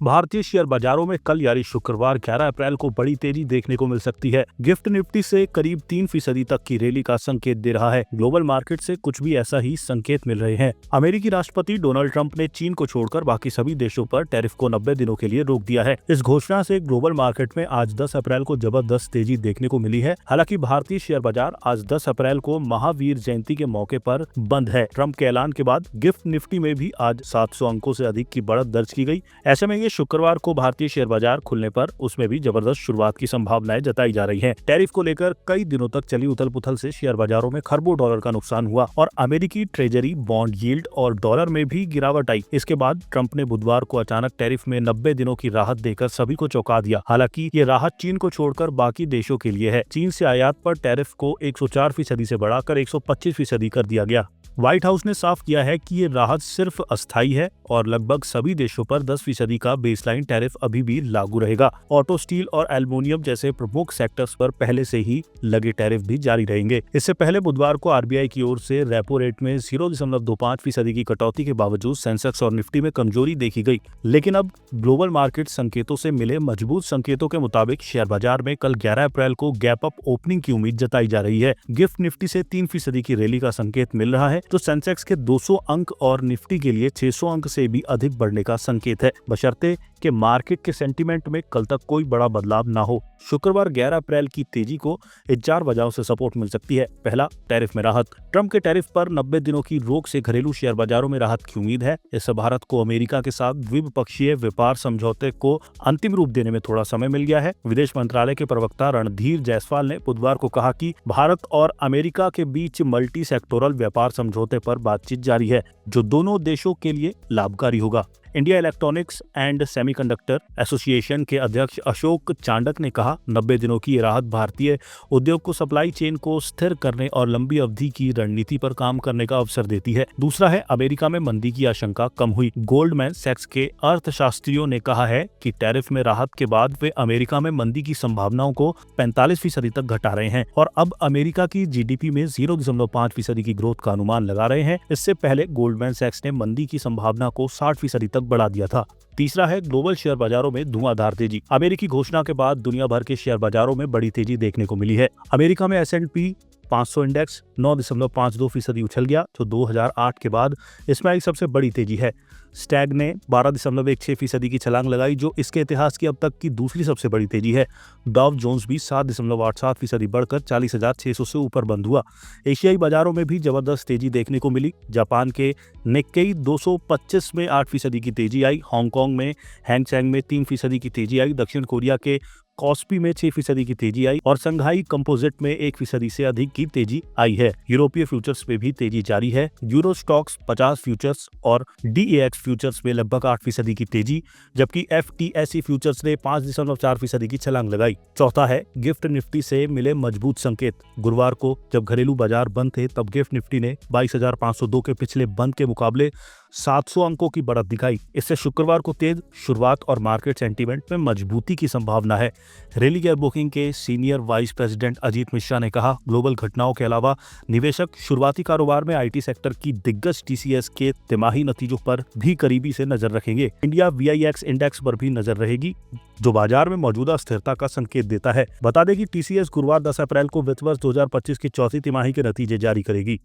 भारतीय शेयर बाजारों में कल यानी शुक्रवार 11 अप्रैल को बड़ी तेजी देखने को मिल सकती है। गिफ्ट निफ्टी से करीब 3% तक की रैली का संकेत दे रहा है। ग्लोबल मार्केट से कुछ भी ऐसा ही संकेत मिल रहे हैं। अमेरिकी राष्ट्रपति डोनाल्ड ट्रंप ने चीन को छोड़कर बाकी सभी देशों पर टैरिफ को 90 दिनों के लिए रोक दिया है। इस घोषणा से ग्लोबल मार्केट में आज 10 अप्रैल को जबरदस्त तेजी देखने को मिली है। हालांकि भारतीय शेयर बाजार आज 10 अप्रैल को महावीर जयंती के मौके पर बंद है। ट्रंप के ऐलान के बाद गिफ्ट निफ्टी में भी आज 700 अंकों से अधिक की बढ़त दर्ज की गई। ऐसे में ये शुक्रवार को भारतीय शेयर बाजार खुलने पर उसमें भी जबरदस्त शुरुआत की संभावनाएं जताई जा रही हैं। टैरिफ को लेकर कई दिनों तक चली उथल-पुथल से शेयर बाजारों में खरबों डॉलर का नुकसान हुआ और अमेरिकी ट्रेजरी बॉन्ड यील्ड और डॉलर में भी गिरावट आई। इसके बाद ट्रंप ने बुधवार को अचानक टैरिफ में 90 दिनों की राहत देकर सभी को चौंका दिया। हालांकि ये राहत चीन को छोड़कर बाकी देशों के लिए है। चीन से आयात पर टैरिफ को 104% से बढ़ाकर 125% कर दिया गया। व्हाइट हाउस ने साफ किया है कि ये राहत सिर्फ अस्थायी है और लगभग सभी देशों पर 10% का बेसलाइन टैरिफ अभी भी लागू रहेगा। ऑटो, स्टील और एल्युमिनियम जैसे प्रमुख सेक्टर्स पर पहले से ही लगे टैरिफ भी जारी रहेंगे। इससे पहले बुधवार को आरबीआई की ओर से रेपो रेट में 0.25% की कटौती के बावजूद सेंसेक्स और निफ्टी में कमजोरी देखी गई। लेकिन अब ग्लोबल मार्केट संकेतों से मिले मजबूत संकेतों के मुताबिक शेयर बाजार में कल 11 अप्रैल को गैप अप ओपनिंग की उम्मीद जताई जा रही है। गिफ्ट निफ्टी से 3% की रैली का संकेत मिल रहा है तो सेंसेक्स के 200 अंक और निफ्टी के लिए 600 अंक से भी अधिक बढ़ने का संकेत है, बशर्ते कि मार्केट के सेंटीमेंट में कल तक कोई बड़ा बदलाव ना हो। शुक्रवार 11 अप्रैल की तेजी को 4 वजहों से सपोर्ट मिल सकती है। पहला, टैरिफ में राहत। ट्रंप के टैरिफ पर 90 दिनों की रोक से घरेलू शेयर बाजारों में राहत की उम्मीद है। इससे भारत को अमेरिका के साथ द्विपक्षीय व्यापार समझौते को अंतिम रूप देने में थोड़ा समय मिल गया है। विदेश मंत्रालय के प्रवक्ता रणधीर जायसवाल ने बुधवार को कहा कि भारत और अमेरिका के बीच मल्टी सेक्टोरल व्यापार समझौते पर बातचीत जारी है, जो दोनों देशों के लिए लाभकारी होगा। India electronics and semiconductor association के अध्यक्ष अशोक चांडक ने कहा, 90 दिनों की राहत भारतीय उद्योग को सप्लाई चेन को स्थिर करने और लंबी अवधि की रणनीति पर काम करने का अवसर देती है। दूसरा है, अमेरिका में मंदी की आशंका कम हुई। गोल्डमैन सैक्स के अर्थशास्त्रियों ने कहा है कि टैरिफ में राहत के बाद वे अमेरिका में मंदी की संभावनाओं को 45% तक घटा रहे हैं और अब अमेरिका की जीडीपी में 0.5% की ग्रोथ का अनुमान लगा रहे हैं। इससे पहले गोल्डमैन सैक्स ने मंदी की संभावना को 60% तक बढ़ा दिया था। तीसरा है, ग्लोबल शेयर बाजारों में धुआंधार तेजी। अमेरिकी घोषणा के बाद दुनिया भर के शेयर बाजारों में बड़ी तेजी देखने को मिली है। अमेरिका में S&P 500 इंडेक्स 9.52% उछल गया, जो 2008 के बाद इसमें आई सबसे बड़ी तेजी है। स्टैग ने 12.16% की छलांग लगाई, जो इसके इतिहास की अब तक की दूसरी सबसे बड़ी तेजी है। डाउ जोन्स भी 7.87% बढ़कर 40,600 से ऊपर बंद हुआ। एशियाई बाजारों में भी जबरदस्त तेजी देखने को मिली। जापान के निक्केई 225 में 8% की तेजी आई। हांगकांग में हैंग सेंग में 3% की तेजी आई। दक्षिण कोरिया के कॉस्पी में 6% की तेजी आई और संघाई कंपोजिट में 1% से अधिक की तेजी आई है। यूरोपीय फ्यूचर्स में भी तेजी जारी है। यूरो स्टॉक्स 50 फ्यूचर्स और DAX फ्यूचर्स में लगभग 8% की तेजी, जबकि FTSE फ्यूचर्स ने 5.4% की छलांग लगाई। चौथा है, गिफ्ट निफ्टी से मिले मजबूत संकेत। गुरुवार को जब घरेलू बाजार बंद थे, तब गिफ्ट निफ्टी ने 22,502 के पिछले बंद के मुकाबले 700 अंकों की बढ़त दिखाई। इससे शुक्रवार को तेज शुरुआत और मार्केट सेंटीमेंट में मजबूती की संभावना है। रैली गेयर बुकिंग के senior vice president Ajit Mishra ने कहा, ग्लोबल घटनाओं के अलावा निवेशक शुरुआती कारोबार में IT सेक्टर की दिग्गज TCS के तिमाही नतीजों पर भी करीबी से नजर रखेंगे। इंडिया VIX इंडेक्स पर भी नजर रहेगी, जो बाजार में मौजूदा स्थिरता का संकेत देता है। बता दें कि TCS गुरुवार 10 अप्रैल को वित्त वर्ष 2025 की चौथी तिमाही के नतीजे जारी करेगी।